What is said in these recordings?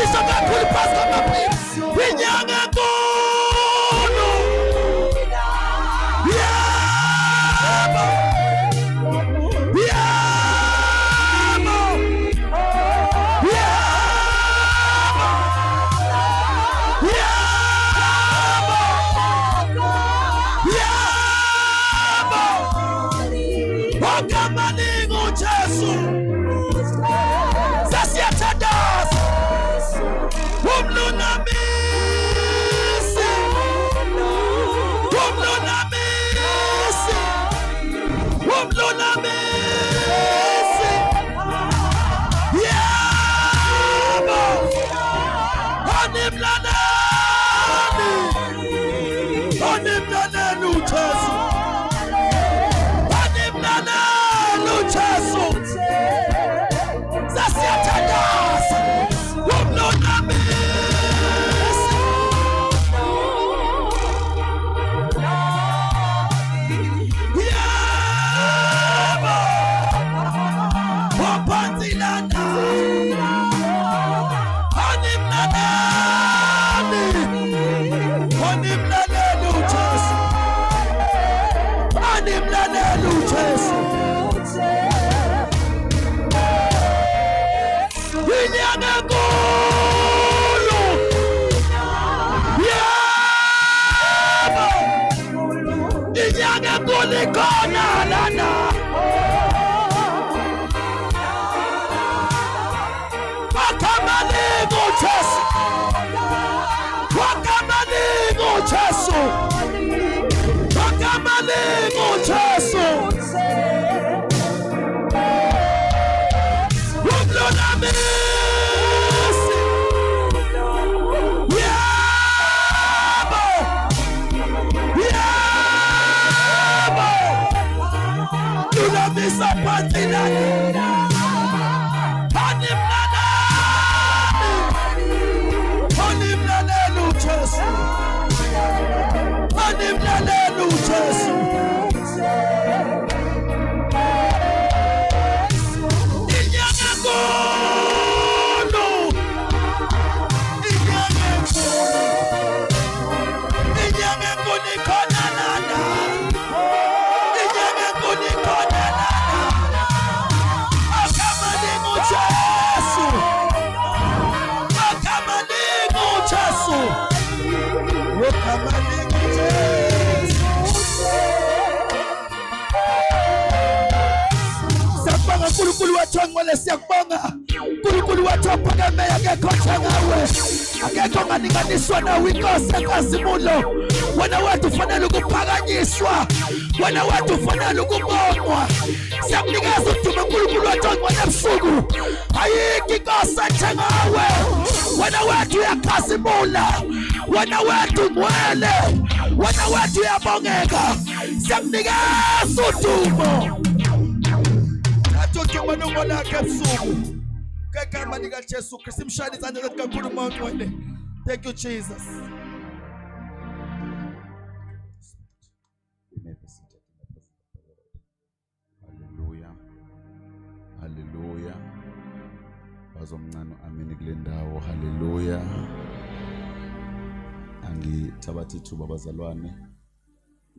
Sisho kakhulu phansi kwamaphiko. Inyanga enkulu. Yebo. Yebo. Yebo. Wakamaningo Jesu. Sasiyathandaza. Umlunamisi. Umlunamisi. Umlunamisi. Yebo. Onimlaleli. Onimlaleli uJesu. Onimlaleli uJesu. Sasiyathandaza. Umlunamisi. Yebo. Waphanzilana. Onimlaleli uJesu. Onimlaleli uJesu. Inyanga enkulu. Yebo. Inyanga enkulu ikhona lana. Wakamaningo uJesu. Wakamaningo uJesu. Wakamaningo uJesu. Umlunamisi. Yebo. Yebo. Lunamisa phansi lana. Onimlaleli uJesu. Onimlaleli uJesu. Inyanga enkulu. Inyanga enkulu. Inyanga enkulu ikhona lana. Inyanga enkulu ikhona lana. Wakamaningo uJesu. Wakamaningo uJesu. Wakamaningo uJesu. Siyabonga uNkulunkulu wethu ongcwele, siyakubonga uNkulunkulu wethu ophakemeyo, akekho njengawe, akekho ongalinganiswa nawe, inkosi enkazimulo. Wena wethu ufanele ukuphakanyiswa, wena wethu ufanele ukubongwa. Siyakunikeza udumo uNkulunkulu wethu ongcwele ebusuku. Ayikho inkosi enjengawe. Wena wethu uyakhazimula, wena wethu ungcwele, wena wethu uyabongeka. Siyakunikeza udumo. Udumo nongo lakhe ebusuku. Ngegama likaJesu Kristu, imshayele izandla zethu kakhulu umuntu wena. Thank you Jesus. Hallelujah. Hallelujah. Bazomncane amini kule ndawo. Hallelujah. Angithabatha ithuba bazalwane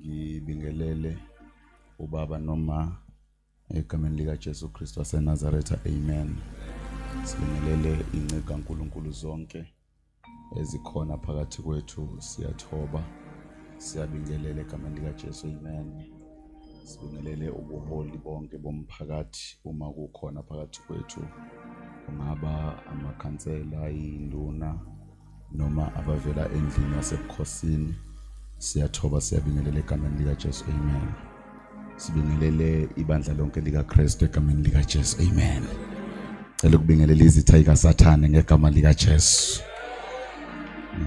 ngibingelele ubaba noma egameni lika Jesu Kristu waseNazaretha. Amen. Sibingelele inceke kaNkulunkulu zonke ezikhona phakathi kwethu, siyathoba, siyabingelela egameni lika Jesu. Amen. Sibingelele ubuholi bonke bomphakathi uma kukhona phakathi kwethu, kungaba amakhansela, induna noma abavela endlini yasebukhosini. Siyathoba, siyabingelela egameni lika Jesu. Amen. Sibingelele ibandla lonke lika Kristu egameni lika Jesu. Amen. Cela ukubingelela izitha zikaSathane ngegama lika Jesu.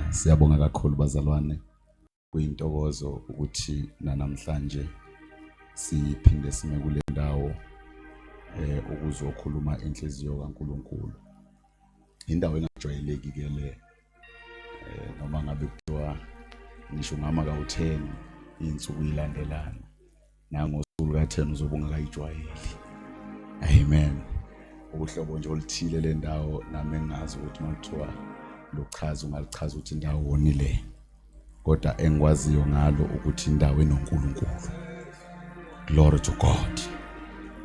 Siyabonga kakhulu bazalwane, kuyintokozo ukuthi namhlanje siphinde sime kule ndawo ukuzokhuluma inhliziyo kaNkulunkulu. Indawo engajwayeleki ke le, noma ngabe kuthiwa ngisho ngama ka10 insuku ilandelana, nangosuku ka10 uzobe ungakayijwayeli. Amen. Uhlobo nje oluthile le ndawo nami engazi ukuthi makuthiwa lochaza ungalichaza ukuthi indawo wonile kodwa engikwaziyo ngalo ukuthi indawo enoNkulunkulu. Glory to God.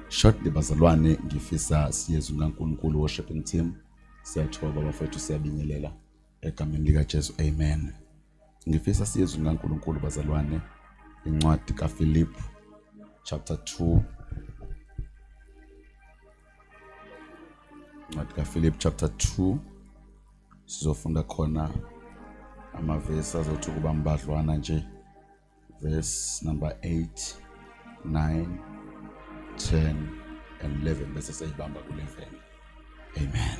Shortly bazalwane ngifisa siyezwe uNkulunkulu worshiping team. Siyathoba bafethu siyabingelela egameni lika Jesu. Amen. Ngifisa siyezwe uNkulunkulu bazalwane incwadi kaPhilip chapter 2. Incwadi kaPhilip chapter 2 sizofunda khona amavesi azothi kuba mbadlwana nje. Verse number 8, 9, 10 and 11 bese seyibamba ku11. Amen.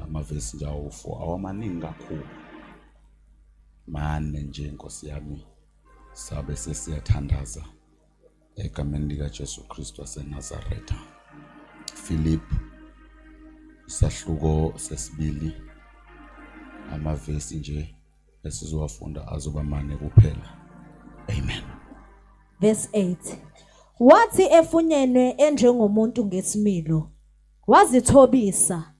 Amavesi nje awu4 awamaningi kakhulu. Mane nje Nkosi yami sabe sesiyathandaza egameni lika Jesu Kristu waseNazaretha. Philip isahluko sesibili amavesi nje esizowafunda azoba mane kuphela. Amen. Verse 8. Wathi efunyenwe enjengomuntu ngesimilo wazithobisa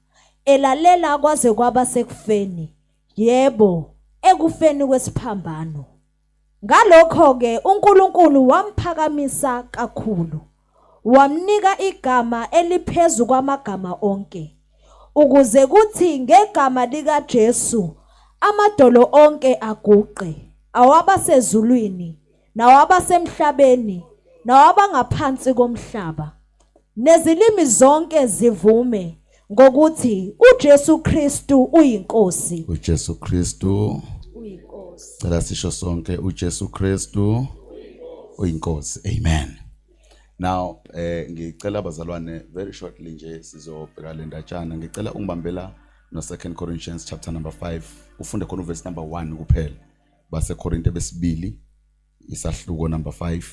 elalela kwaze kwaba sekufeni, yebo ekufeni kwesiphambano. Ngalokho ke uNkulunkulu wamphakamisa kakhulu, wamnika igama eliphezulu kwamagama onke, ukuze kuthi ngegama lika Jesu amadolo onke aguqe, awabasezulwini nawabasemhlabeni nawabangaphansi komhlaba, nezilimi zonke zivume ngokuthi uJesu Kristu uyinkosi. uJesu Kristu Uyinkosi. cela sisho sonke uJesu Kristu uyinkosi. Amen. Now ngicela abazalwane very shortly nje sizobheka le ndatshana. Ngicela ungibambela no 2 Corinthians chapter number 5 ufunde khona uverse number 1 kuphela. Base Korinte besibili isahluko number 5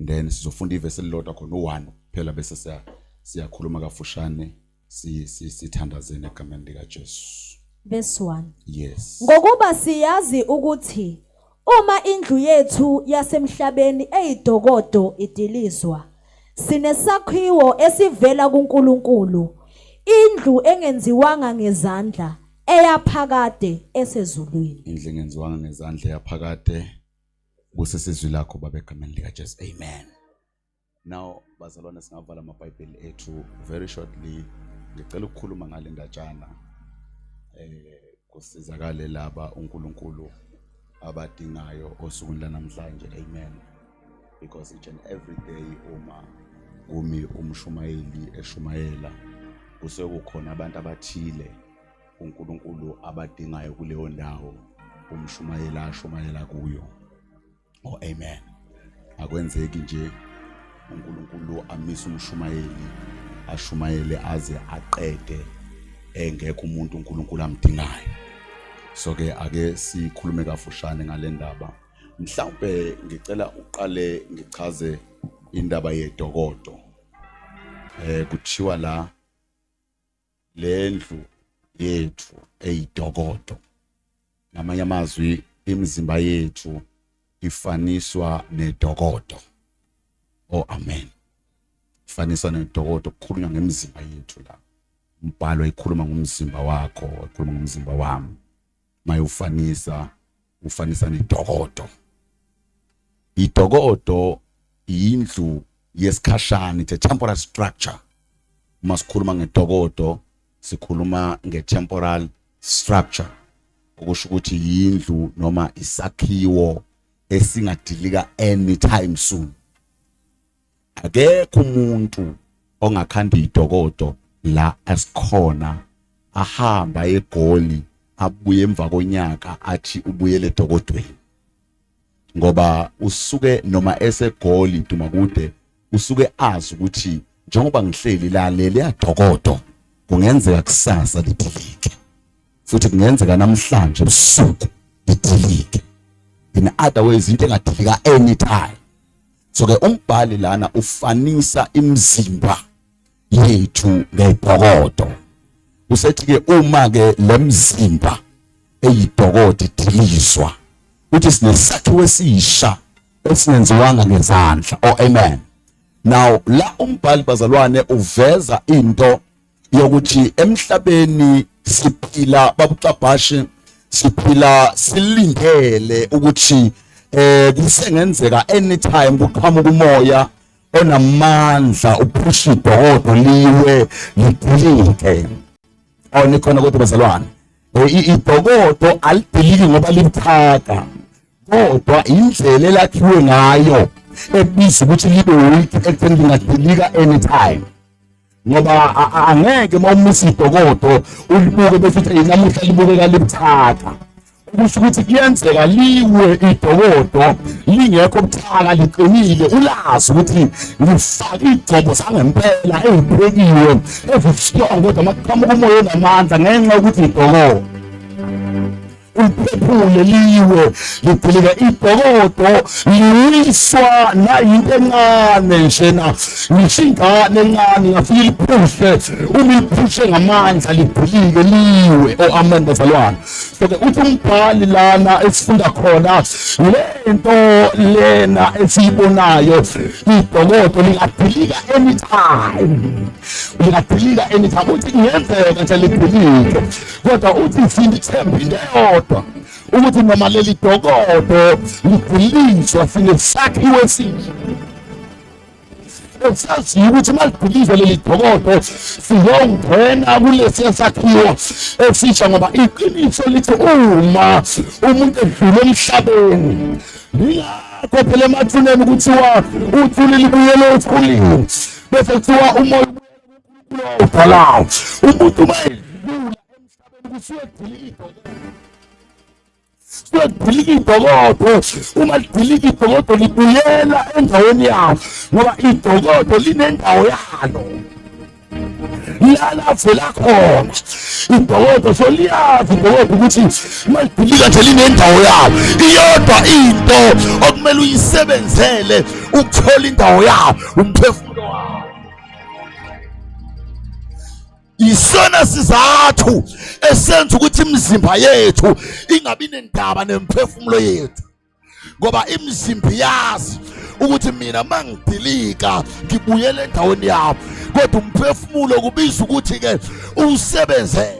then sizofunda iverse elilodwa khona u1 kuphela bese siyakhuluma kafushane sithandazene egameni lika Jesu. Verse 1. Yes. Ngokuba siyazi ukuthi uma indlu yethu yasemhlabeni eyidokodo idilizwa, sinesakhiwo esivela kuNkulunkulu, indlu engenziwanga ngezandla, eyaphakade esezulwini. Indlu engenziwanga ngezandla eyaphakade kusesizwi lakho baba egameni lika Jesu. Amen. Now bazalwane singavala amabhayibheli ethu very shortly. Ngicela ukukhuluma ngale ndatshana kusizakale laba uNkulunkulu abadingayo osukwini lanamhlanje. Amen. Because each and every day uma kumi umshumayeli eshumayela kusekukhona abantu abathile uNkulunkulu abadingayo kuleyo ndawo umshumayela ashumayela kuyo. Oh amen. Akwenzeki nje uNkulunkulu amisa umshumayeli ashumayele aze aqede engekho umuntu uNkulunkulu amdingayo. So ke ake sikhulume kafushane ngale ndaba. Mhlawumbe ngicela uqale ngichaze indaba yedokodo. Kuthiwa la lendlu yethu eyidokodo. Ngamanye amazwi imizimba yethu ifaniswa nedokodo. Oh amen. Ifaniswa nedokodo, kukhulunywa ngemizimba yethu la. Umbhalo ikhuluma ngomzimba wakho, ikhuluma ngomzimba wami. Ufanisa nedokodo. Idokodo indlu yesikhashana, it's a temporal structure. Uma sikhuluma ngedokodo sikhuluma nge-temporal structure. Okusho ukuthi indlu noma isakhiwo esingadilika anytime soon. Akekho umuntu ongakhanda idokodo la asikhona ahamba eGoli abuye emva konyaka athi ubuyele edokodweni. Ngoba usuke noma eseGoli Dumakude usuke azi ukuthi njengoba ngihleli la leli yadokodo kungenzeka kusasa lidilike. Futhi kungenzeka namhlanje usuku lidilike. In other words into engadilika anytime. So ke umbhali lana ufanisa imizimba yethu ngedokodo. Usethi ke uma ke lemzimba eyidokodo idilizwa uthi sinesakhiwo esisha esingenziwanga ngezandla. Oh amen. Now la umbhali bazalwane uveza into yokuthi emhlabeni siphila babucabhashi siphila silindele ukuthi kusengenzeka anytime kuqhamuka umoya onamandla uphusha idokodo liwe lidilike. Awunikhona kodwa bazalwane idokodo alidiliki ngoba libuthaka kodwa indlela elakhiwe ngayo ebizwa ukuthi libe weak ekutheni lingadilika anytime. Ngoba angeke mawumisa idokodo ulibuke bese uthi namuhla libukeka libuthaka. Kusho ukuthi kuyenzeka liwe idokodo lingekho buthaka liqinile ulazi ukuthi ngifaka igcobo sangempela eziphekiwe ezistrong kodwa maqhamuka umoya onamandla ngenxa yokuthi idokodo uphephule liwe lidilika. Idokodo liwiswa nayinto encane njena ngisho ingane encane ngafika liphushe uma liphushe ngamandla lidilike liwe. Oh amen bazalwane. So ke uthi umbhali lana esifunda khona lento lena esiyibonayo idokodo lingadilika anytime. Lingadilika anytime uthi kuyenzeka nje lidilike kodwa uthi sindi themba into ukuthi noma leli dokodo lidiliswa sinesakhiwo esihle. Esaziyo ukuthi malidiliswa leli dokodo siyongena kulesi sakhiwo esisha ngoba iqiniso lithi uma umuntu edlule emhlabeni lingakho phela emathuneni kuthiwa uthuli libuyele ethulini bese kuthiwa umoya udalayo umuntu uma edlula emhlabeni kusuke edilika dilika idokodo. Uma lidilika idokodo libuyela endaweni yayo ngoba idokodo linendawo yalo lala vela khona idokodo. So liyazi idokodo ukuthi uma lidilika nje linendawo yalo iyodwa into okumele uyisebenzele ukuthola indawo yayo umphefumulo wayo. Isona sizathu esenza ukuthi imizimba yethu ingabi nendaba nemphefumulo yethu ngoba imizimba yazi ukuthi mina mangidilika ngibuyele endaweni yami kodwa umphefumulo kubiza ukuthi ke usebenze.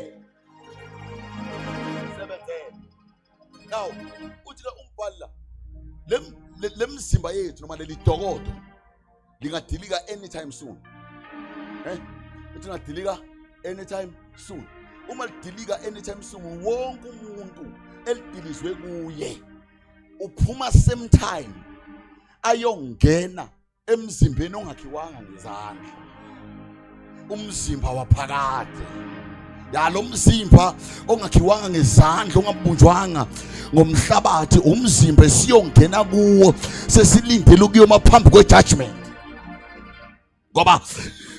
Now uthi umbhala lemizimba yethu noma leli dokodo lingadilika anytime soon. Uthi ngadilika anytime soon. Uma lidilika anytime soon wonke umuntu elidilizwe kuye uphuma same time ayongena emzimbeni ongakhiwanga ngezandla. Umzimba waphakade lo mzimba ongakhiwanga ngezandla ongabunjwanga ngomhlabathi umzimba siyongena kuwo sesilindele ukuyoma phambi kwe-judgment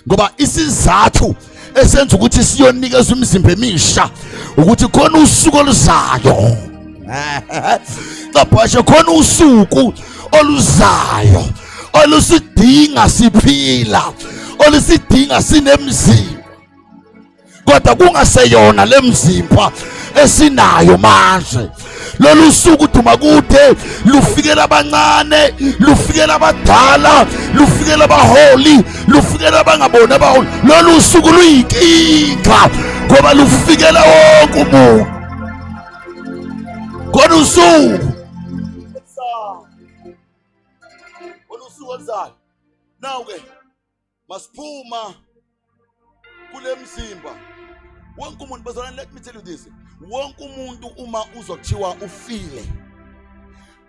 ngoba isizathu esenza ukuthi siyonikezwe imizimba emisha ukuthi khona usuku oluzayo. Cabashe khona usuku oluzayo olusidinga siphila olusidinga sinemzimba kodwa kungaseyona lemzimba esinayo manje. Lolu suku duma kude lufikela abancane lufikela abadala lufikela abaholi lufikela abangabona abaholi. Lolu suku luyinkinga ngoba lufikela wonke umuntu. Kodwa usuku oluzayo now ke masiphuma kule mzimba wonke umuntu bazalwane. Let me tell you this, wonke umuntu uma uzokuthiwa ufile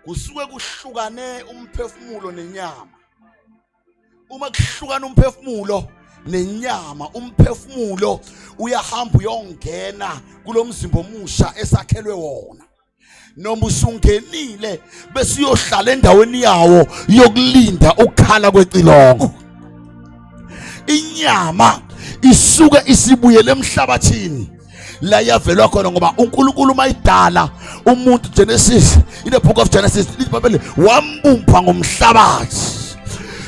kusuke kuhlukane umphefumulo nenyama. Uma kuhlukana umphefumulo nenyama umphefumulo uyahamba uyongena kulomzimba omusha esakhelwe wona. Noma usungenile bese uyohlala endaweni yawo yokulinda ukukhala kwecilongo. Inyama isuke isibuyele emhlabathini la yavelwa khona ngoba uNkulunkulu mayidala umuntu Genesis in the book of Genesis iBhayibheli wambumba ngomhlabathi.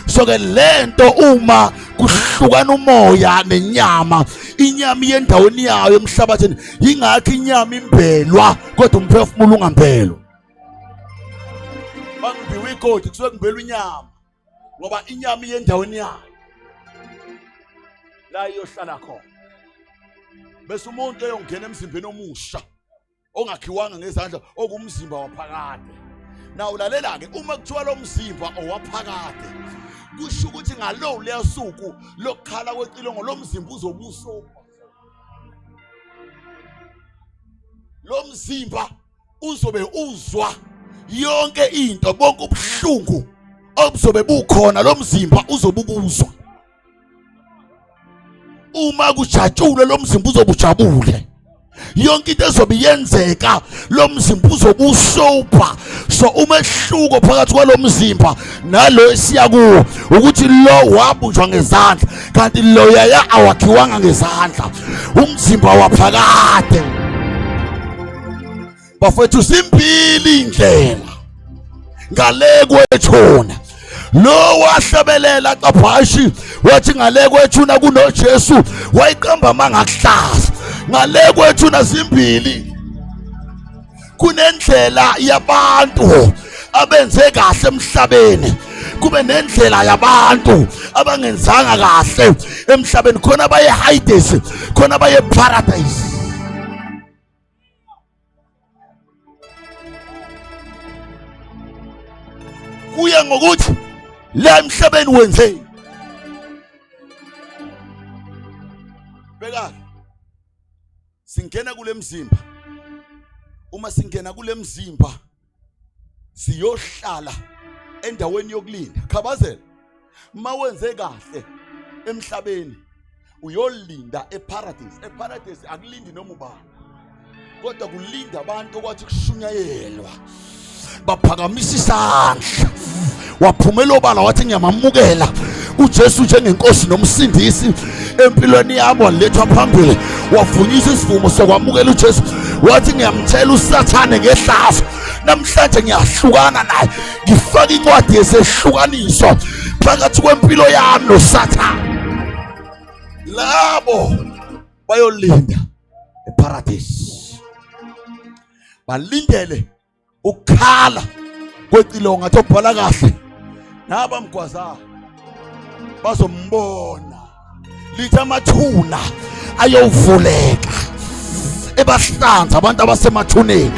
So ke lento uma kuhlukana umoya nenyama inyama yendaweni yayo emhlabathini ingakho inyama imbelwa kodwa umphefumulo ungambelwa. Bangibiwe ikoti kusuke kumbelwa inyama ngoba inyama yendaweni yayo la iyohlala khona. Bese umuntu eyongena emzimbeni omusha ongakhiwanga ngezandla okumzimba waphakade. Na ulalela ke uma kuthiwa lo mzimba owaphakade kusho ukuthi ngalo leyasuku lokukhala kwecilongo lo mzimba uzobuso. Lo mzimba uzobe uzwa yonke into bonke ubuhlungu obuzobe bukhona lo mzimba uzobubuzwa. Uma kujatshule lo mzimba uzobujabule. Yonke into ezobe yenzeka lo mzimba uzobusopa. So umehluko phakathi kwalo mzimba nalo esiya kuwo ukuthi lo wabunjwa ngezandla kanti lo yaya awakhiwanga ngezandla, umzimba waphakade. Bafethu zimbili indlela ngale kwethuna. Lo wahlabelela qabhashi wathi ngale kwethuna kunoJesu wayiqamba mangakuhlaza. Ngale kwethuna zimbili. Kunendlela yabantu abenze kahle emhlabeni, kube nendlela yabantu abangenzanga kahle emhlabeni. Khona baye Hades, khona baye paradise. Kuya ngokuthi la emhlabeni wenzeni. Beka singena kule mzimba. Uma singena kule mzimba siyohlala endaweni yokulinda. Khabazela mawenze kahle emhlabeni uyolinda eparadise. Eparadise akulindi noma ubani, kodwa kulinda abantu okwathi kushunyayelwa baphakamisa isandla. Waphumela obala wathi ngiyamamukela uJesu njengenkosi nomsindisi empilweni yami, walethwa phambili wavunyisa isivumo sokwamukela uJesu. Wathi ngiyamthela uSathane ngehlazo, namhlanje ngiyahlukana naye, ngifaka incwadi yesehlukaniso phakathi kwempilo yami noSathane. Labo bayolinda eparadise, balindele ukukhala kwecilongo ngathi obhala kahle naba mgwaza bazombona lithi amathuna ayovuleka ebahlanza abantu abasemathuneni,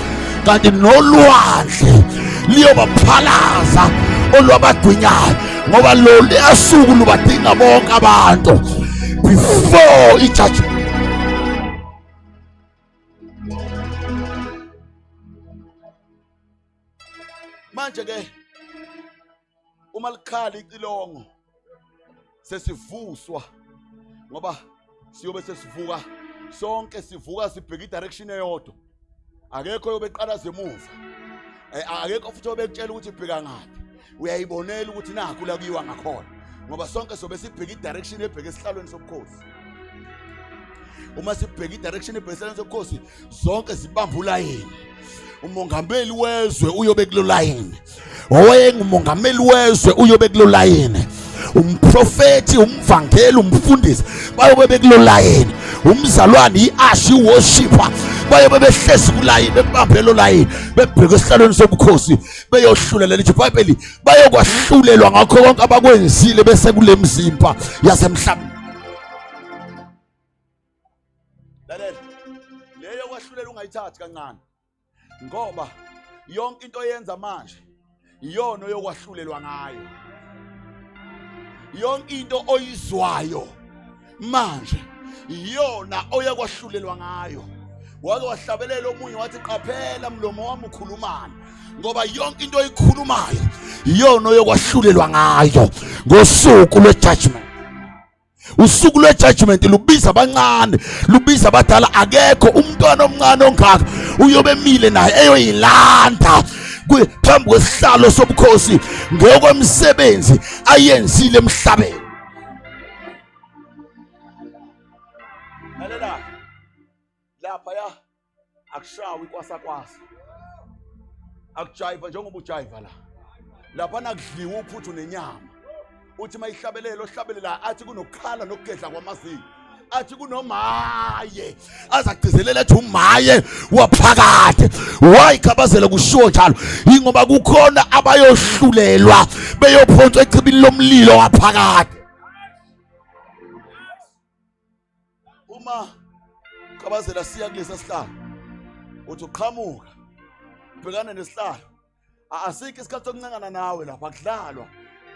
kanti nolwandle liyobaphalaza olwabagwinyayo ngoba lo liyasuku lubadinga bonke abantu before ijudgment. Manje ke uma likhala icilongo sesivuswa ngoba siyobe sesivuka sonke, sivuka sibheka idirection eyodwa. Akekho yobeqala zemuva, akekho futhi obekutshela ukuthi ibheka ngaphi. Uyayibonela ukuthi nakho la kuyiwa ngakhona ngoba sonke sobe sibheka idirection ebheka esihlalweni sobukhosi. Uma sibheka idirection ebheka esihlalweni sobukhosi zonke zibamba ulayini. Umongameli wezwe uyobe kulo layini, owayengumongameli wezwe uyobe kulo layini, umprofeti, umvangeli, umfundisi bayobe bekulo layini, umzalwane iashi worshipper bayobe behlezi kulayini bebambe lo layini bebheka esihlalweni sobukhosi beyohlulela nje iBhayibheli bayokwahlulelwa ngakho konke abakwenzile bese kule mzimba yasemhlabeni. Lalela leyo kwahlulela ungayithathi kancane ngoba yonke into oyenza manje iyona yokwahlulelwa ngayo. Yonke into oyizwayo manje iyona oyakwahlulelwa ngayo. Wake wahlabelela omunye wathi qaphela mlomo wami ukhulumana ngoba yonke into oyikhulumayo iyona yokwahlulela ngayo ngosuku lwejudgment. Usuku lwejudgment lubiza abancane, lubiza abadala. Akekho umntwana omncane ongaka uyobe emile naye eyoyilanda phambi kwesihlalo sobukhosi ngokwemsebenzi ayenzile emhlabeni. Lalela lapha ya akushawi kwasakwasa, akujayiva njengoba ujayiva la. Lapha nakudliwa uphuthu nenyama uthi mayihlabelela ohlabelela athi kunokukhala nokugedla kwamazinyo. athi kunomaye azagcizelela ethi umaye waphakade. Why Khabazela kushiwo njalo? Ingoba kukhona abayohlulelwa beyophonswa echibini lomlilo waphakade. Uma Khabazela siya kulesa sihlalo uthi uqhamuka ubhekana nesihlalo, asikho isikhathi sokuncangana nawe lapha akudlalwa.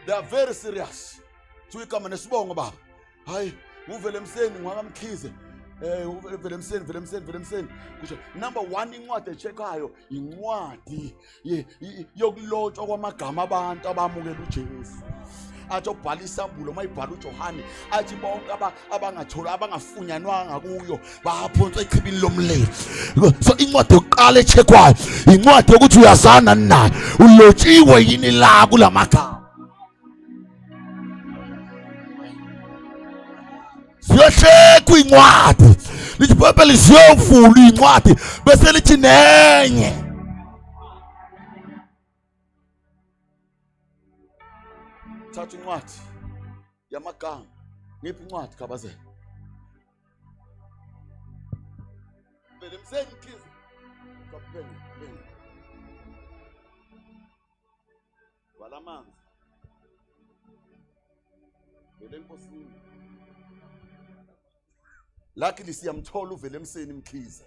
They are very serious. Igama nesibongo baba. Hayi, uvele emseni ngwakamkhize. Uvele emseni. Kusho number 1 incwadi echekayo incwadi yokulotshwa kwamagama abantu abamukela uJesu. Athi ubhala isambulo mayibhala uJohane athi bonke abangathola abangafunyanwanga kuyo baphonswa echibini lomlilo. So incwadi yokuqala echekwayo incwadi yokuthi uyazana naye, ulotshiwe yini la kulamagama. Siyoshekwa incwadi lithi Bible siyovula incwadi bese lithi nenye thatha incwadi yamagama. Ngiphi incwadi Khabazela? Vele mseni mkhize kaphenga balamanzi vele enkosini lakini siyamthola uvele emseni mkhize.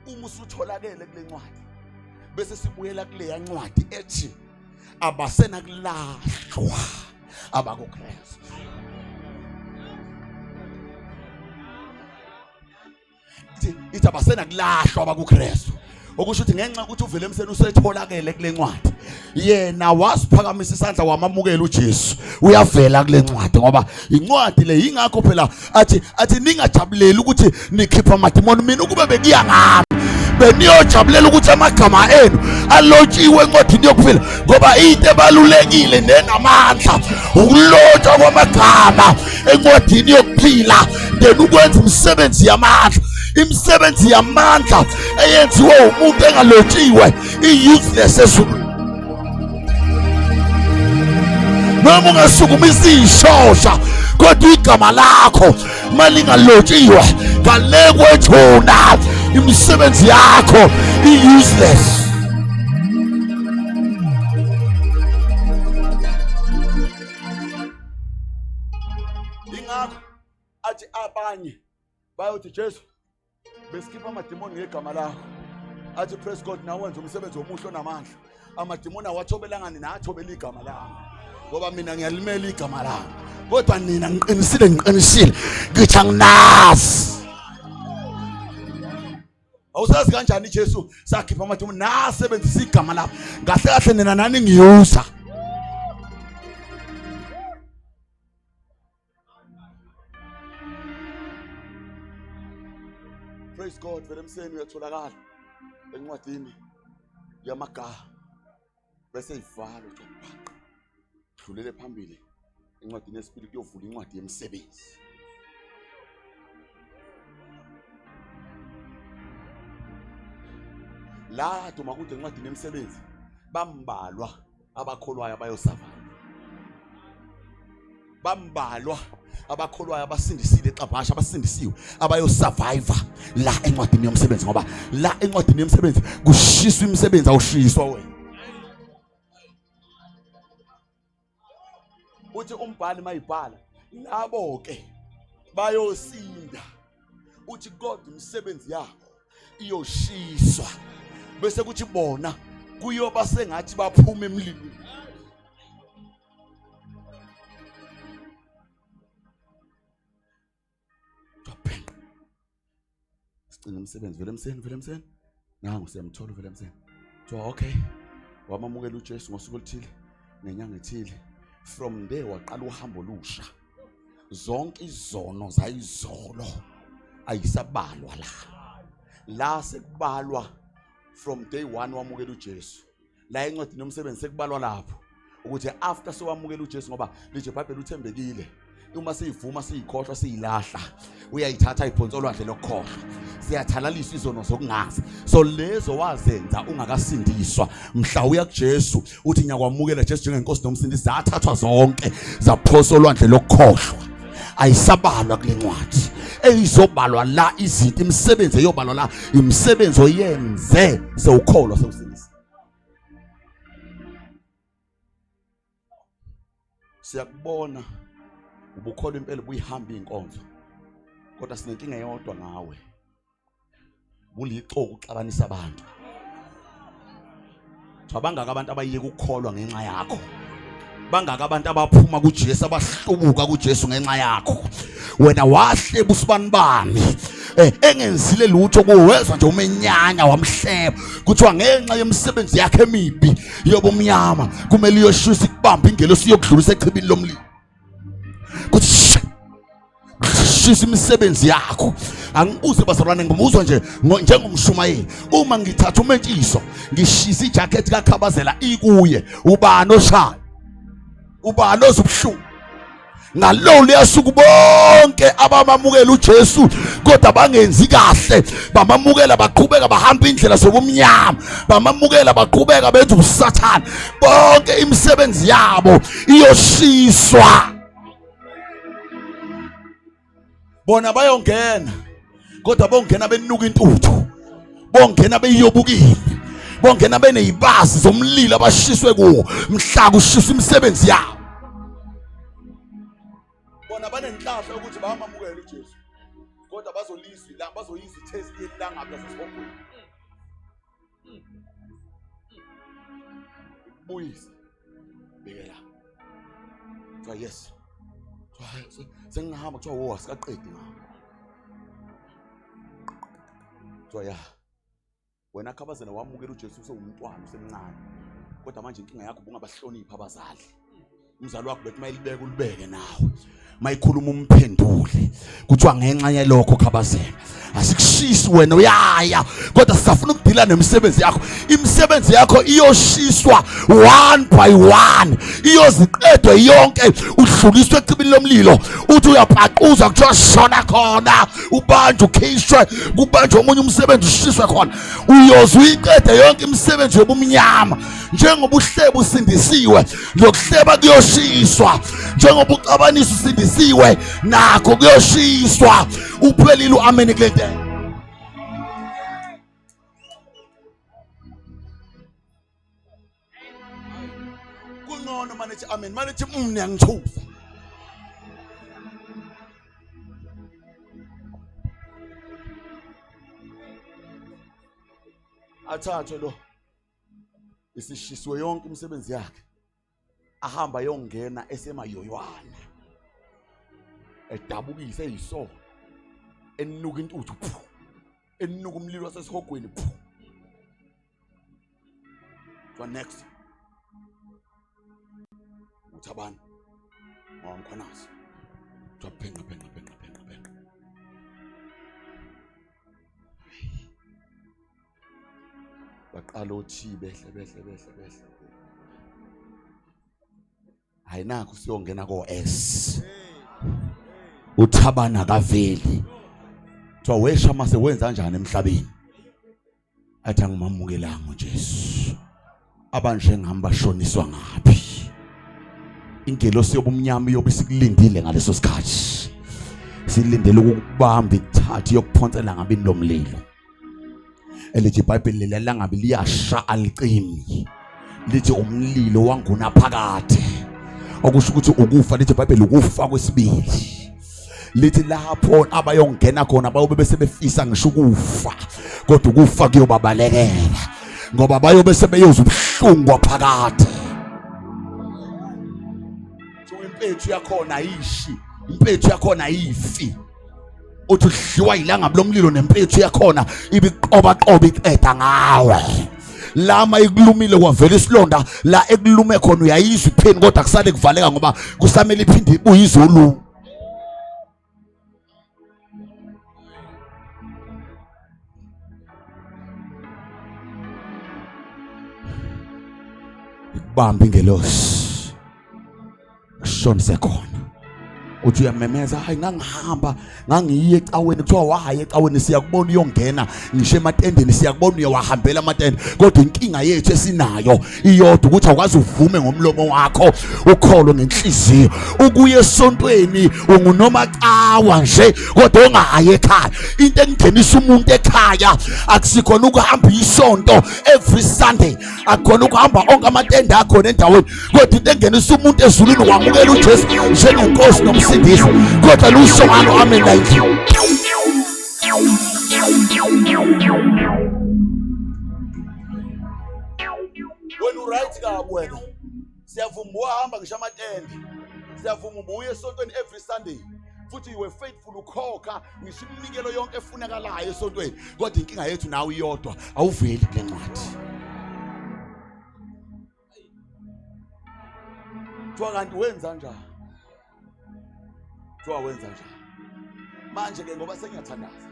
Uma usutholakele kule ncwadi bese sibuyela kule yancwadi ethi abasena kulahlwa abakuKristu. Ithi abasena kulahlwa abakuKristu. Okusho ukuthi ngenxa ukuthi uvele emseni usetholakele kule ncwadi, yena wasiphakamisa isandla wamamukela uJesu, uyavela kule ncwadi. Ngoba incwadi le ingakho phela athi ningajabuleli ukuthi nikhipha amadimoni, mina ukube bekuya ngami beniyojabulela ukuthi amagama enu alotshiwe encwadini yokuphila. Ngoba into ebalulekile nenamandla ukulotshwa kwamagama encwadini yokuphila, then ukwenza umsebenzi yamandla. Imisebenzi yamandla eyenziwe umuntu engalotshiwe i-useless ezulwini. Noma ungashukumisa ishosha kodwa igama lakho malingalotshiwe ngale kwethuna, imisebenzi yakho i-useless. Ingakho athi abanye bayothi Jesu besikhipha amadimoni ngegama lakho. Athi praise God, nawenza umsebenzi omuhle onamandla. Amadimoni awathobelangani nathobela igama lakho. Ngoba mina ngiyalimela igama lakho. Kodwa nina ngiqinisile ngithi anginazi. Awusazi kanjani Jesu sakhipha amadimoni nasebenzisa igama lakho. Kahle kahle nina nani ngiyuza. Praise God, vele emseni uyatholakala encwadini yamagama bese ivala uJohn. Dlulele phambili encwadini yesibili kuyovula incwadi yemisebenzi. La duma kude encwadini yemisebenzi bambalwa abakholwayo abayosurvive. Bambalwa abakholwayo abasindisile exabhasha abasindisiwe abayosurvive la encwadini yomsebenzi. Ngoba la encwadini yomsebenzi kushiswa imisebenzi awushiswa wena. Uthi umbhali mayibhala labo ke bayosinda. Uthi kodwa imisebenzi yabo iyoshiswa bese kuthi bona kuyoba sengathi baphuma emlilweni. Sigcina umsebenzi vele emseni nangu siyamthola vele emseni. So okay, wamamukela uJesu ngosuku oluthile nenyanga ethile. From there waqala uhambo lusha. Zonke izono zayizolo ayisabalwa la sekubalwa from day 1 wamukela uJesu. La encwadini yomsebenzi sekubalwa lapho ukuthi after sewamukela uJesu, ngoba lithi iBhayibheli uthembekile. Uma siyivuma siyikhohlwa siyilahla uyayithatha iphonso olwandle lokukhohlwa. Siyathalalisa izono zokungazi. So lezo wazenza ungakasindiswa mhla uya kuJesu uthi nyakwamukela Jesu njengenkosi nomsindisi, zathathwa zonke zaphonso olwandle lokukhohlwa. Ayisabalwa kule ncwadi. eyizobalwa la izinto imisebenzi eyobalwa la imisebenzi oyenze sewukholwa sewusindisa. Siyakubona ubukholwa impela buyihamba inkonzo kodwa sinenkinga eyodwa ngawe. Bulixoku uxabanisa abantu. Bangaka abantu abayeke ukukholwa ngenxa yakho. Bangaka abantu abaphuma kuJesu abahlubuka kuJesu ngenxa yakho. Wena wahleba usibanibani engenzile lutho kuwezwa nje umenyanya wamhleba kuthiwa ngenxa yemisebenzi yakhe emibi yobumnyama kumele uyoshisa ikubamba ingelosi yokudlulisa echibini lomlilo. Kuthi shisa imisebenzi yakho. Angibuze bazalwane ngibuzwa nje njengomshumayeli. Uma ngithatha umentshiso ngishisa ijacket kaKhabazela ikuye ubani oshaya ubani ozubhlungu ngalo leyasuku bonke abamamukela uJesu kodwa bangenzi kahle bamamukela baqhubeka bahamba indlela zobumnyama bamamukela baqhubeka benza ubusathana bonke imisebenzi yabo iyoshiswa. Bona bayongena kodwa bongena benuka intuthu bongena beyiyobukile bongena beneyibazi zomlilo abashiswe kuwo mhla kushisa imisebenzi yabo. Bona banenhlahla ukuthi bayamamukela uJesu kodwa bazolizwi la bazoyiza itest yelangabi lasesibhokweni. Buyisa bekela so yes sengihamba kuthiwa wo asikaqedi ngawo. So ya wena Khabazela wamukela uJesu usewumntwana usemncane kodwa manje inkinga yakho bungabahlonipha abazali. Umzali wakho bethi mayilibeke ulibeke nawe mayikhuluma umphendule kuthiwa ngenxa yalokho Khabazela asikushisi wena uyaya kodwa sisafuna ukudila nemisebenzi yakho. Imisebenzi yakho iyoshiswa one by one iyoziqedwe yonke udluliswe ecibini lomlilo uthi uyabhaquza kuthiwa shona khona ubanje ukhishwe kubanje omunye umsebenzi ushiswe khona uyoze uyiqede yonke imisebenzi yobumnyama. Njengoba uhleba usindisiwe lokuhleba kuyoshiswa njengoba ucabanisa usindisiwe nakho kuyoshiswa. Uphelile amen kule. Kungono manje amen manje ngiyangithusa. Athathwe lo isishiswe yonke imisebenzi yakhe ahamba yongena esemayoywana edabukise eyiso enuka intuthu enuka umlilo wasesihogweni. So next uthabani wamkhonasi phenqa baqala uthi behle hayi nakho siyongena ko S uthabana kaveli kuthiwa wesha mase wenza kanjani emhlabeni athi angimamukelanga uJesu abanje ngihamba bashoniswa ngaphi. Ingelosi yobumnyama yobe sikulindile ngaleso sikhathi silindele ukubamba ithatha yokuphonsela ngabini lomlilo. Elithi iBhayibheli lelangabi liyasha alicimi lithi umlilo wanguna phakathi okusho ukuthi ukufa. Lithi iBhayibheli ukufa kwesibili lithi lapho abayongena khona bayobe bese befisa ngisho ukufa kodwa ukufa kuyobabalekela ngoba bayobe sebeyozwa ubuhlungu phakathi. So impethu yakhona yishi impethu yakhona yifi uthi udliwa ilangabi lomlilo nempethu yakhona ibiqoba iqeda ngawe. Lama ikulumile kwavela isilonda la ekulume khona uyayizwa ipheni kodwa kusale kuvaleka ngoba kusamele iphinde ibuyizulu. Ikubamba ingelosi kushonise khona uthi uyamemeza hayi ngangihamba ngangiye ecaweni kuthiwa wahaye ecaweni siyakubona uyongena ngisho ematendeni siyakubona uyawahambela amatende kodwa inkinga yethu esinayo iyodwa ukuthi awukwazi uvume ngomlomo wakho ukholo ngenhliziyo ukuye esontweni ungunoma cawa nje kodwa ungahaye ekhaya into engenisa umuntu ekhaya akusikhona ukuhamba isonto every Sunday akukhona ukuhamba onke amatende akho endaweni kodwa into engenisa umuntu ezulwini ukwamukela uJesu njengenkosi nomsindisi kodwa lusongano amen like wena uright kabi wena siyavuma uhamba ngisho amatende siyavuma ubuye esontweni every Sunday futhi you were faithful ukhokha ngisho iminikelo yonke efunekalayo esontweni kodwa inkinga yethu nawe iyodwa awuveli kule ncwadi Kuthiwa kanti wenza njani kuthiwa wenza njani manje ke ngoba sengiyathandaza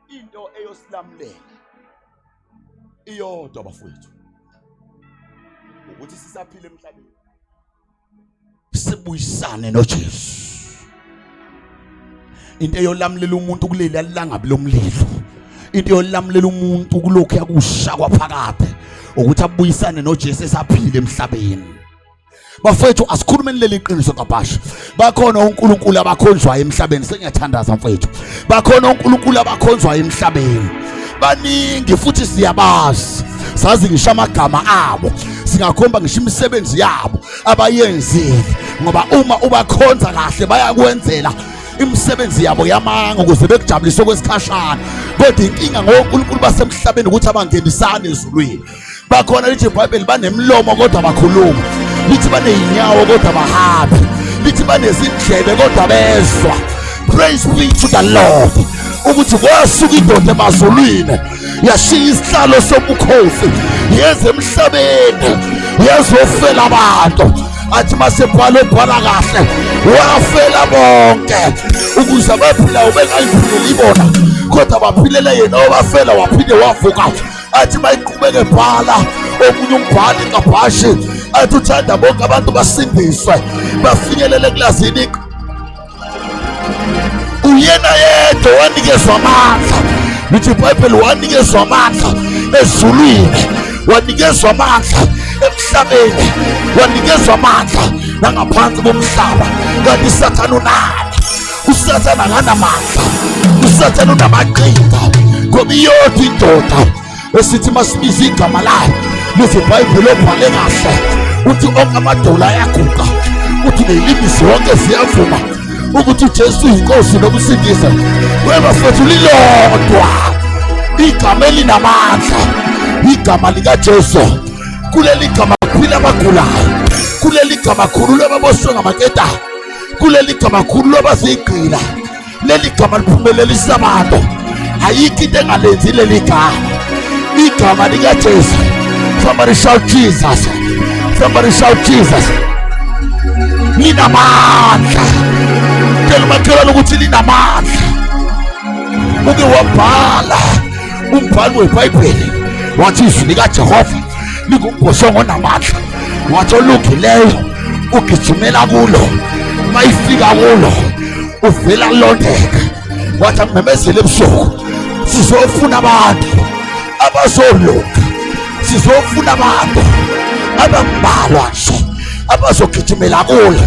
into eyosilamulela iyodwa bafowethu ukuthi sisaphile emhlabeni sibuyisane noJesu into eyolamulela umuntu kuleli alangabi lomlilo into eyolamulela umuntu kulokhu yakusha kwaphakade ukuthi abuyisane noJesu esaphile emhlabeni bafethu asikhulumeni leli qiniso kabasha bakhona uNkulunkulu abakhonzwayo emhlabeni sengiyathandaza mfethu bakhona uNkulunkulu abakhonzwayo emhlabeni baningi futhi siyabazi sazi ngisho amagama abo singakhomba ngisho imisebenzi yabo abayenzile ngoba uma ubakhonza kahle bayakwenzela imisebenzi yabo yamanga ukuze bekujabulise kwesikhashana kodwa inkinga ngoNkulunkulu basemhlabeni ukuthi abangenisane ezulwini bakhona lithi iBhayibheli banemlomo kodwa bakhuluma lithi baneyinyawo kodwa bahambe lithi banezindlebe kodwa bezwa praise be to the Lord ukuthi kwasuka indoda emazulwini yashiya isihlalo sobukhosi yeze emhlabeni yezofela abantu athi masebhala obhala kahle wafela bonke ukuze abaphila ubengayidluleli ibona kodwa baphilela yena obafela waphinde wavuka athi mayiqhubeke ebhala omunye umbhali kaBhashi athi uthanda bonke abantu basindiswe bafinyelele ekulazini uyena yedwa wanikezwa amandla lithi iBhayibheli wanikezwa amandla ezulwini wanikezwa amandla emhlabeni wanikezwa amandla nangaphansi bomhlaba kanti uSathane unani uSathane akanamandla uSathane unamaqhinga ngoba iyodwa indoda esithi masibiza igama layo lithi iBhayibheli obhale kahle uthi onke amadola ayaguqa uthi nezilimi zonke ziyavuma ukuthi uJesu uyinkosi nokusindisa webafethu lilodwa igama elinamandla igama likaJesu kuleli gama kuphila abagulayo kuleli gama khulu ababoswe ngamaketa kuleli gama khulu abazigqila leli gama liphumelelisa abantu ayikho into engalenzi leli igama likaJesu somebody shout Jesus somebody shout Jesus linamandla tell makhelwane ukuthi linamandla uke wabhala umbhali weBhayibheli wathi izwi likaJehova lingumphosongo onamandla wathi olungileyo ugijimela kulo mayifika kulo uvela londeka wathi amemezele ebusuku sizofuna abantu abazoluka sizofuna abantu abambalwa nje abazogijimela kulo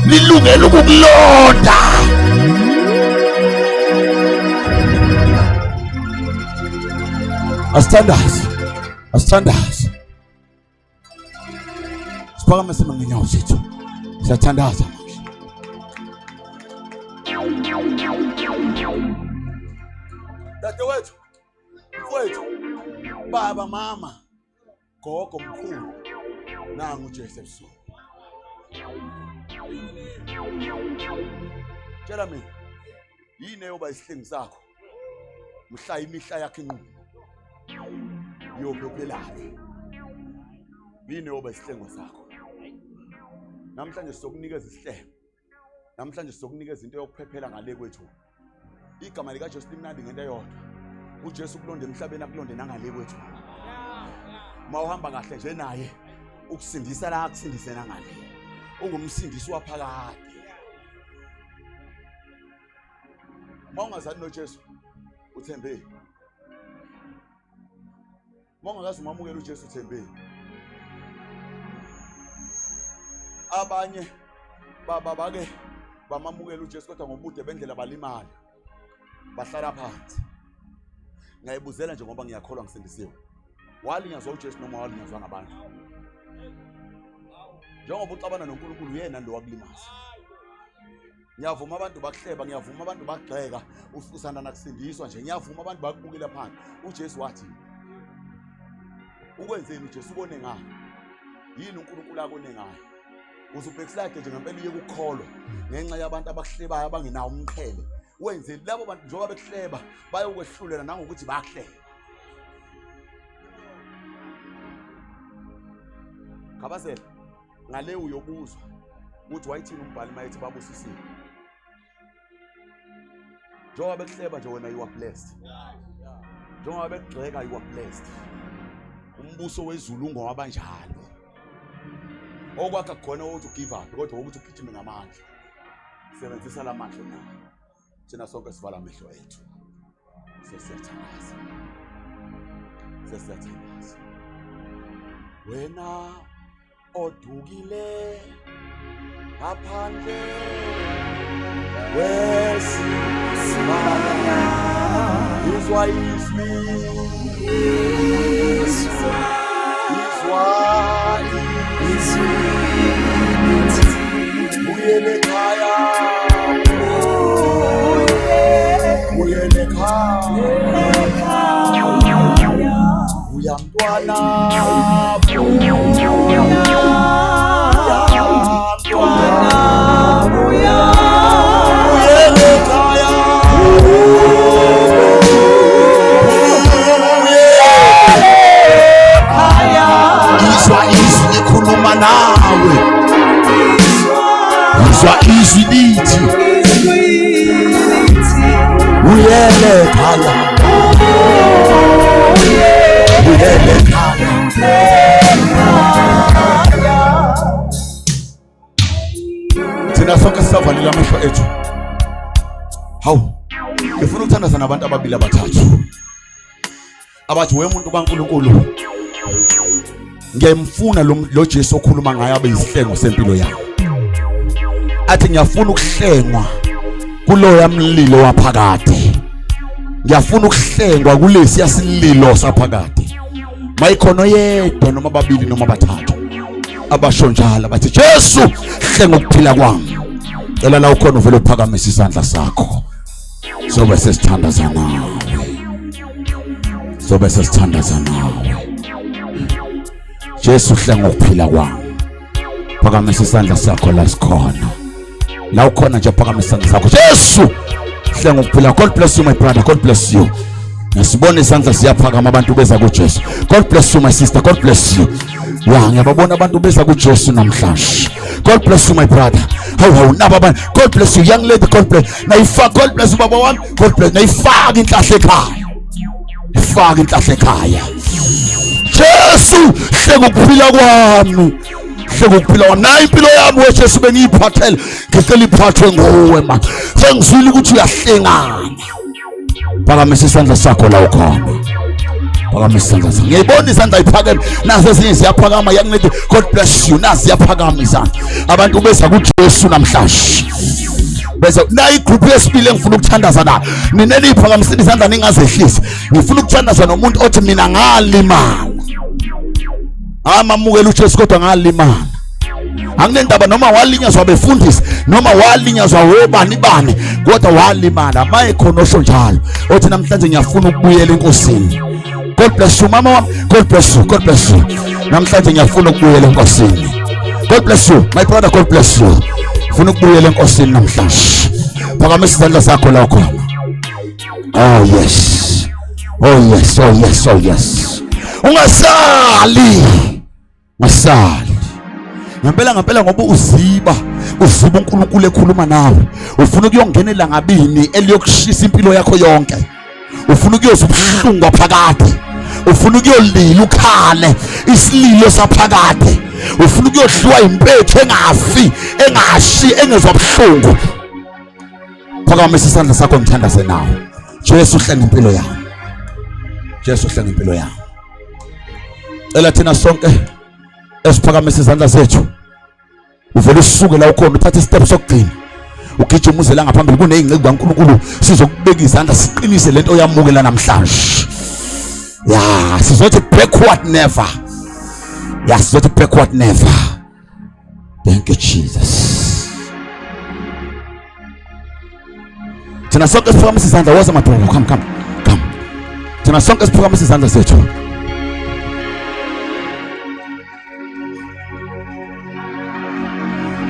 lilungela ukukulonda asithandaze siphakamise ngenyawo zethu siyathandaza dadewethu mfowethu baba mama gogo mkhulu nangu uJesu ebusuku tshela mina yini eyoba isihlengi sakho mhla imihla yakhe inqubo yophelaphi yini eyoba isihlengo sakho namhlanje sizokunikeza isihlengo namhlanje sizokunikeza into yokuphephela ngale kwethu igama likaJesu limnandi ngento eyodwa uJesu kulonde emhlabeni akulonde nangale kwethu mawuhamba kahle nje naye ukusindisa la akusindise nangale ungumsindisi waphakade. Mawungazani noJesu uthembe. Mawungakazi umamukela uJesu uthembe. Abanye bake bamamukela uJesu kodwa ngobude bendlela balimala. Bahlala phansi. Ngiyayibuzela nje ngoba ngiyakholwa ngisindisiwe. Walinyazwa uJesu noma walinyazwa ngabantu? Njengoba uxabana noNkulunkulu yena ndo wakulimaza. Ngiyavuma abantu bakuhleba, ngiyavuma abantu bakugxeka, usanda nakusindiswa nje. Ngiyavuma abantu bakubukela phansi. UJesu wathi ukwenzeni uJesu ubone ngani? Yini uNkulunkulu akone ngayo? Uzubhekslide nje ngempela iye ukukholwa ngenxa yabantu abakuhlebayo abangenawo umqhele. Wenzeni labo bantu njengoba bekuhleba bayokwehlulela nangokuthi bakuhleba. Khabazela ngale uyobuzwa ukuthi wayithini umbhali mayethi babusisiwe. Njengoba bekuhleba nje wena you are blessed. Njengoba bekugxeka you are blessed. Umbuso wezulu ungowabanjalo. Okwakha khona ukuthi ugive up kodwa ukuthi ugijime ngamandla. Sebenzisa lamandla na. Thina sonke sivala amehlo ethu. Sesiyathandaza. Sesiyathandaza. Wena odukile aphandle wesimaya izwa izwi uyele khaya uyele khaya uyamntwana Khuluma nawe uzwa izwi lithi uyele khaya uyele khaya. Thina sonke sisavalile amehlo ethu. Hawu ngifuna ukuthandaza nabantu ababili abathathu abathi wemuntu kaNkulunkulu ngiyamfuna lo Jesu okhuluma ngaye abe isihlengo sempilo yami. Athi ngiyafuna ukuhlengwa kuloya mlilo waphakade. Ngiyafuna ukuhlengwa kulesi yasililo saphakade. Mayikhono yedwa noma babili noma bathathu abasho njalo bathi Jesu hlenga ukuphila kwami. Cela la ukhona uvele uphakamise isandla sakho. Sobe sesithandaza nawe. Sobe sesithandaza nawe. Jesu hlenga ukuphila kwami. Phakamisa isandla sakho la sikhona. La ukhona nje phakamisa isandla sakho. Jesu hlenga ukuphila. God bless you my brother. God bless you. Nasibona isandla siyaphakama abantu beza kuJesu. God bless you my sister. God bless you. Ngiyababona abantu beza kuJesu namhlanje. God bless you my brother. Hawu naba abantu. God bless you young lady. God bless. God bless you baba wami. God bless. Nayifaka inhlahla ekhaya. Ifaka inhlahla ekhaya. Jesu hlenga ukuphila kwami. Hlenga ukuphila kwami. Na impilo yami weJesu bengiyiphathele. Ngicela iphathwe nguwe man. Sengizwile ukuthi uyahlengana. Phakamisa isandla sakho la ukhona. Phakamisa isandla sakho. Ngiyibona isandla iphakeme. Nazi ezinye ziyaphakama yakunethi. God bless you. Nazi ziyaphakama isandla. Abantu beza kuJesu namhlanje. Bese na igroup yesibili engifuna ukuthandaza nayo. Nina niphakamisile isandla ningazehlisi. Ngifuna ukuthandaza nomuntu othi mina ngalimala. Amamukela uJesu kodwa ngalimala. Anginendaba noma walinyazwa befundisi noma walinyazwa wobani bani kodwa walimala. Maye khona osho njalo othi namhlanje ngiyafuna ukubuyela enkosini. God bless you mama wami. God bless you. God bless you. Namhlanje ngiyafuna ukubuyela enkosini. God bless you my brother. God bless you. Ngifuna ukubuyela enkosini namhlanje. Phakamisa isandla sakho la khona. Oh yes. Oh yes. Oh yes. Oh yes. Ungasali. Masali. Ngempela ngoba uziba uNkulunkulu ekhuluma nawe. Ufuna ukuyongenela ngabini eliyokushisa impilo yakho yonke. Ufuna ukuyozwa ubuhlungu phakade. ufuna ukuyolila ukhale isililo saphakade, ufuna ukuyodliwa impethu engafi, engashi, engezwa buhlungu, phakamise isandla sakho ngithandaze nawo. Jesu uhlenga impilo yami, Jesu uhlenga impilo yami. Cela thina sonke esiphakamise izandla zethu, uvele usuke la ukhona, uthathe istep sokugcina, ugijima uze la ngaphambili kuney'ngcezu kaNkulunkulu, sizokubeka izandla siqinise lento oyamukela namhlanje. Ya, sizothi backward never. Ya, sizothi backward never. Thank you Jesus. Thina sonke esiphakamise izandla, woza madoda, come. Thina sonke esiphakamise izandla zethu.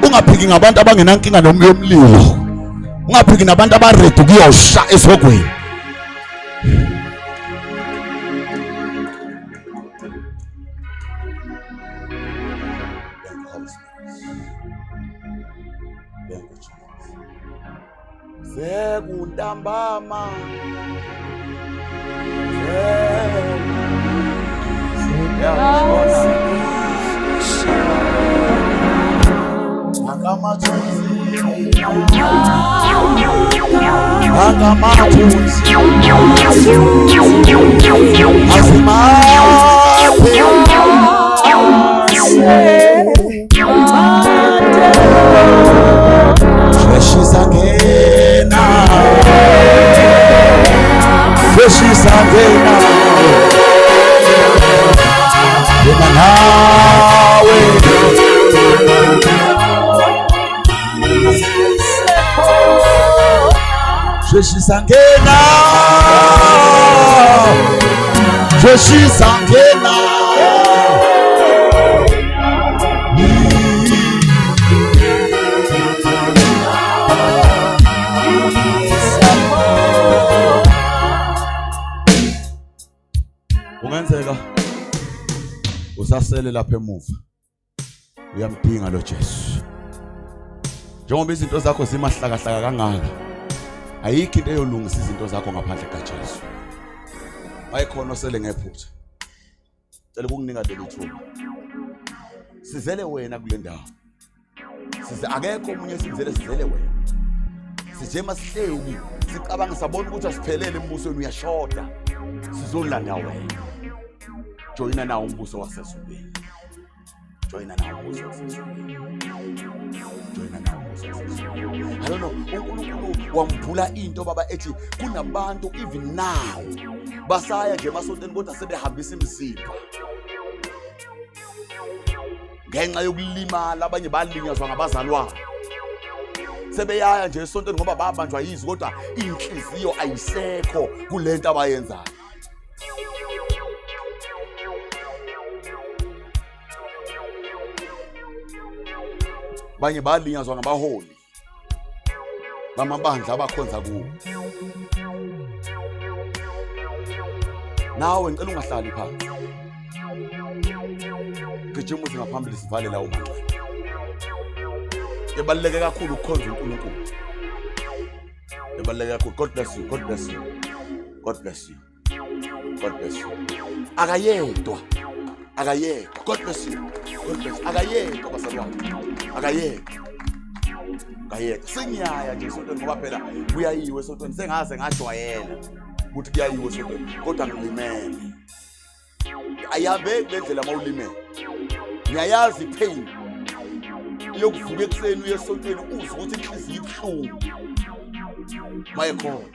Ungaphiki ngabantu abangenankinga yomlilo, ungaphiki nabantu abaredi ukuyosha esogweni. Sekuntambama, ungenzeka usasele lapha emuva, uyamdinga lo Jesu. Njengoba izinto zakho zimahlakahlaka kangaka, ayikho into eyolungisa izinto zakho ngaphandle kaJesu. Ayikhona osele ngephutha, cela ukukunika leli thuba. Sizele wena kule ndawo, akekho omunye sizele wena. Sijema sihleki sicabanga sabona ukuthi asiphelele embusweni, uyashoda, sizolanda wena. Joyina nawo umbuso wasezulwini, joyina nawo umbuso wasezulwini, joyina nawo umbuso wasezulwini. I don't know, uNkulunkulu wamphula into baba ethi kunabantu even now basaya nje emasontweni kodwa sebehambisa imizimba ngenxa yokulimala, abanye balinyazwa ngabazalwane. Sebeyaya nje esontweni ngoba babanjwa yizi kodwa inhliziyo ayisekho kulento abayenzayo. Banye balinyazwa ngabaholi bamabandla abakhonza kuwo. Nawe ngicela ungahlali phansi, gijima uze ngaphambili sivale lawo manxeba. Ebaluleke kakhulu ukukhonza uNkulunkulu, ebaluleke kakhulu. God bless you, God bless you, God bless you, God bless you. Akayedwa, God bless you, God bless you. Akayedwa basalwane, akayedwa. Sengiyaya nje esontweni ngoba phela kuyayiwe esontweni, sengaze ngajwayela ukuthi kuyayiwe esontweni kodwa ngilimele. Ayabe kulendlela mawulimele, ngiyayazi pain yokuvuka ekuseni uye esontweni uzwe ukuthi inhliziyo ibuhlungu. Mayekhona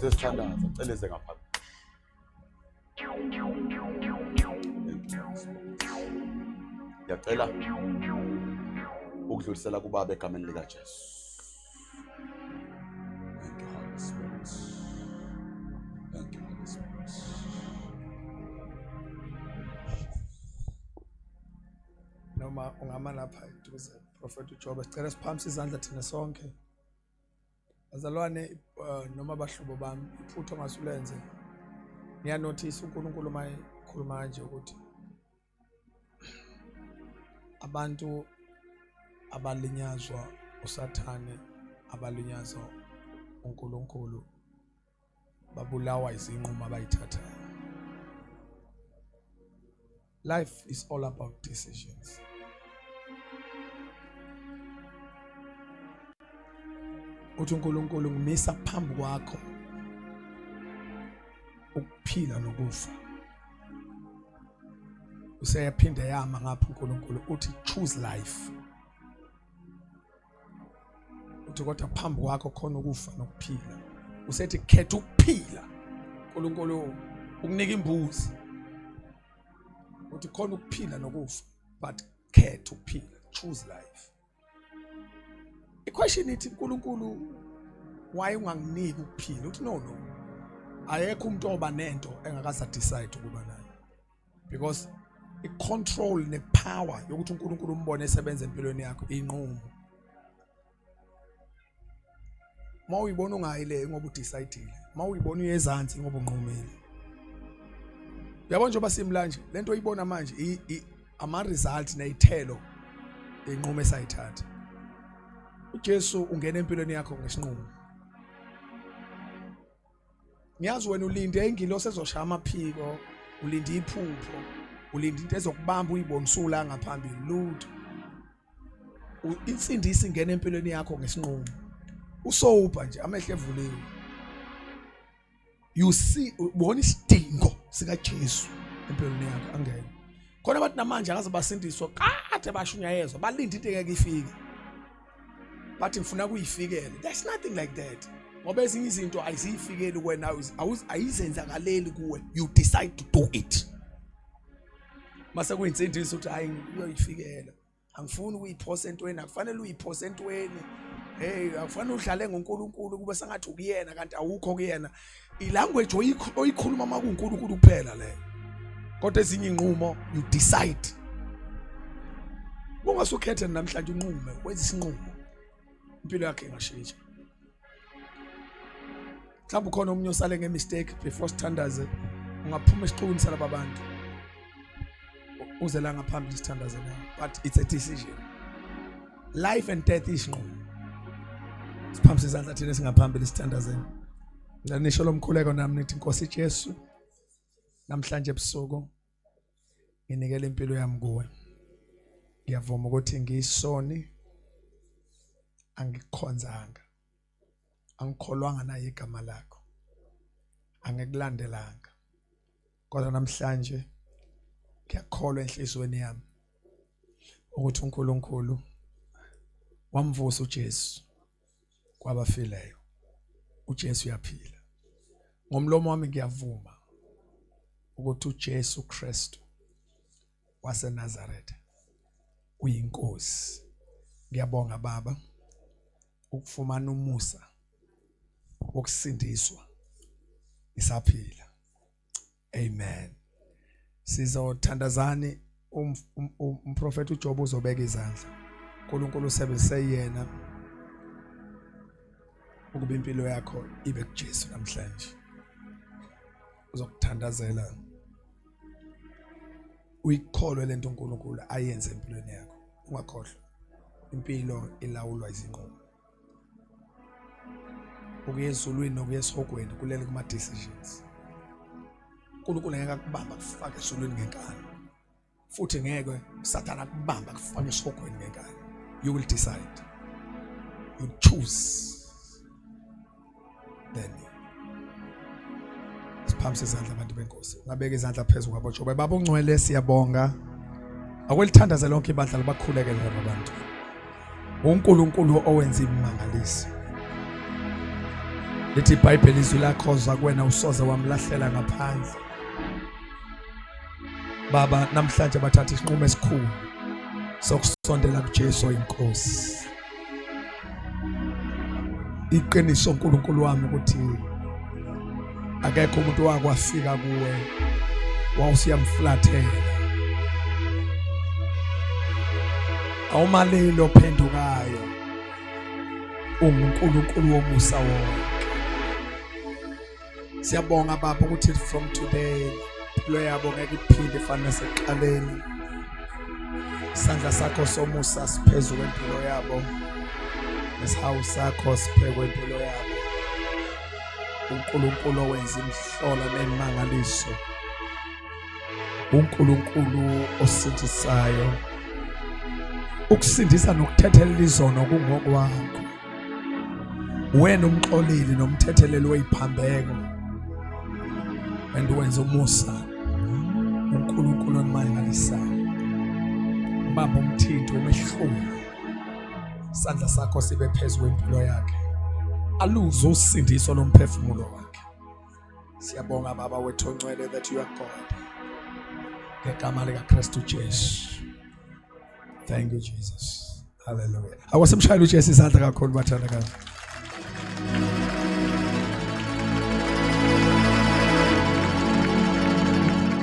sesithandaza, celeze ngaphandle. Ngiyacela ukudlulisela kubaba egameni lika Jesu. Thank you Holy Spirit. Thank you Holy Spirit. Noma ungama lapha eduze Prophet uJobe, sicela siphamise izandla thina sonke. Bazalwane noma abahlobo bami, iphutho ngasulenze. Ngiyanothisa uNkulunkulu mayikhuluma kanje ukuthi abantu abalinyazwa uSathane, abalinyazwa uNkulunkulu, babulawa izinqumo abayithathayo. Life is all about decisions. Uthi uNkulunkulu ngimisa phambi kwakho ukuphila nokufa. Useyaphinda yama ngapha uNkulunkulu uthi choose life. Uthi kodwa phambi kwakho khona ukufa nokuphila. Usethi khetha ukuphila. uNkulunkulu ukunika imbuzi. Uthi khona ukuphila nokufa, but khetha ukuphila, choose life. I-question ithi uNkulunkulu why unganginiki ukuphila? Uthi no. Ayekho umuntu oba nento engakaza decide ukuba nayo. Because i-control ne-power yokuthi uNkulunkulu umbone esebenza empilweni yakho inqumo. Mawuyibona ungayile ngoba udecidile. Mawuyibona uyezansi ngoba unqumile. Uyabona njengoba simla nje, lento oyibona manje ama result nezithelo inqumo esayithatha. uJesu ungena empilweni yakho ngesinqumo. Ngiyazi wena ulinde ingilosi ezoshaya amaphiko, ulinde iphupho, ulinde into ezokubamba uyibonisa ngaphambili lutho. Insindisi ingena empilweni yakho ngesinqumo. Usowupha nje amehlo evuliwe. You see ubona isidingo sika Jesu empilweni yakho angena. Khona abantu namanje akaze basindiswa kade bashunyayezwa balinda into engeke ifike. Bathi ngifuna kuyifikele. There's nothing like that. Ngoba ezinye izinto ayizifikeli wena ayizenzakaleli kuwe. You decide to do it. Mase kuyinsindiso ukuthi hayi uyoyifikela. Angifuni ukuyiphosa entweni, akufanele uyiphosa entweni. Hey, akufanele udlale ngoNkulunkulu kube sengathi ukuyena kanti awukho kuyena. I-language oyikhuluma uma kuNkulunkulu kuphela le. Kodwa ezinye inqumo you decide. Ungasukhethe namhlanje unqume, wenza isinqumo. Impilo yakhe ingashintsha. Mhlawumbe khona umunye osale ngemistake before sithandaze, ungaphuma esixukwini salaba bantu. Uze la ngaphambili sithandaze nawe, but it's a decision. Life and death isinqumo. Siphambe izandla thina singaphambili sithandazeni. Ngisho lomkhuleko nami nithi Nkosi Jesu, namhlanje ebusuku nginikele impilo yami kuwe. Ngiyavuma ukuthi ngiyisoni, angikukhonzanga, angikholwanga naye igama lakho, angikulandelanga. Kodwa namhlanje ngiyakholwa enhlizweni yami ukuthi uNkulunkulu wamvusa uJesu kwabafileyo. uJesu uyaphila. Ngomlomo wami ngiyavuma ukuthi uJesu Kristu waseNazaretha uyinkosi. Ngiyabonga Baba ukufumana umusa wokusindiswa isaphila. Amen. Sizothandazani umprofeti uJob uzobeka izandla. uNkulunkulu usebenzise yena ukuba impilo yakho ibe kuJesu namhlanje. Uzokuthandazela uyikholwe lento uNkulunkulu ayenze empilweni yakho. Ungakhohlwa impilo ilawulwa izinqumo. Ukuyezulwini nokuyesihogweni kulele kuma decisions. uNkulunkulu ngeke akubamba kufake esulwini ngenkani. Futhi ngeke uSathana akubamba kufake esihogweni ngenkani. You will decide. You choose. Then siphamse izandla abantu benkosi. Ngabeka izandla phezulu kwabo Jobe. Baba ongcwele siyabonga. Akwelithandaze lonke ibandla libakhulekele laba bantu. uNkulunkulu owenza imangaliso. Lithi iBhayibheli izwi lakho za kuwena usoze wamlahlela ngaphandle. Baba namhlanje bathatha isinqumo esikhulu sokusondela kuJesu oyinkosi. Iqiniso uNkulunkulu wami ukuthi akekho umuntu wakwafika kuwe wawusiyamflathela. Awumalelo ophendukayo uNkulunkulu womusa wonke. Siyabonga Baba ukuthi from today impilo yabo ngeke iphinde efana nasekuqaleni. Isandla sakho somusa siphezulu kwempilo yabo. Isihawu sakho siphezulu kwempilo yabo. uNkulunkulu owenza imihlola nemangaliso uNkulunkulu osindisayo, ukusindisa nokuthethelela izono kungokwakho. Wena umxoleli nomthetheleli weziphambeko, wenza umusa, uNkulunkulu omangalisayo. Ubamba umthinto umehluko, isandla sakho sibe phezulu kwempilo yakhe, aluze usindiso lomphefumulo wakhe. Siyabonga Baba wethu ongcwele that you are God. Ngegama likaKristu Jesu. Thank you Jesus. Hallelujah. Awasemshayela uJesu izandla kakhulu bathandakazi.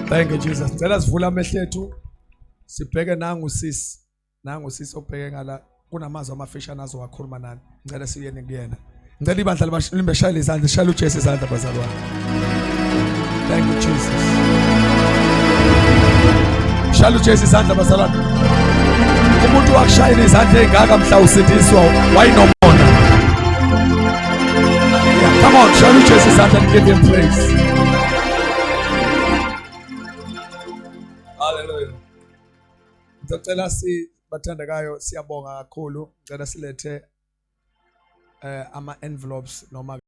Thank you Jesus. Ngicela sivule amehlo ethu sibheke nangu sisi obheke ngala, kunamazwi amafishane azowakhuluma nani. Ngicela siyene kuyena. Ngicela ibandla libeshayela izandla, shayela uJesu izandla bazalwane. Thank you Jesus. Shayela uJesu izandla bazalwane. Umuntu wakushayela izandla engaka mhla usindiswa wayinobona. Yeah, come on, shayela uJesu izandla and give him praise. Hallelujah. Ngicela bathandekayo siyabonga kakhulu. Ngicela silethe ama envelopes noma